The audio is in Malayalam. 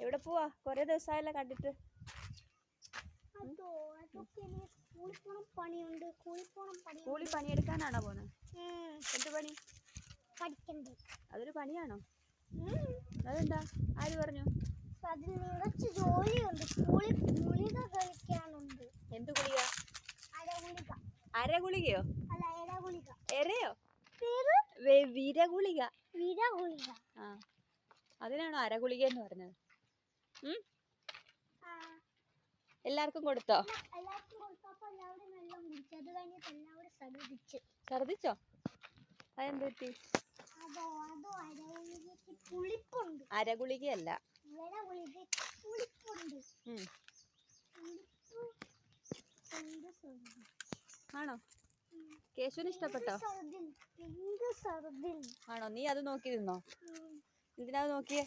എവിടെ പോവാ? കൊറേ ദിവസമായല്ലോ കണ്ടിട്ട്. സ്കൂളിൽ പണിയെടുക്കാനാണോ പോന്നെ? എന്ത് പണി? അതൊരു പണിയാണോ? അതെന്താ? ആര് പറഞ്ഞു? എന്ത് ഗുളിക? അരഗുളികയോ? എരയോ? വിരഗുളിക. ആ, അതിനാണോ അരഗുളിക എന്ന് പറഞ്ഞത്? എല്ലാവർക്കും കൊടുത്തോ? ഛർദിച്ചോ? അതെന്ത് പറ്റി? അരഗുളികയല്ല. ആണോ? കേശുവിന് ഇഷ്ടപ്പെട്ടോ? ആണോ? നീ അത് നോക്കി നിന്നോ? എന്തിനാ നോക്കിയേ?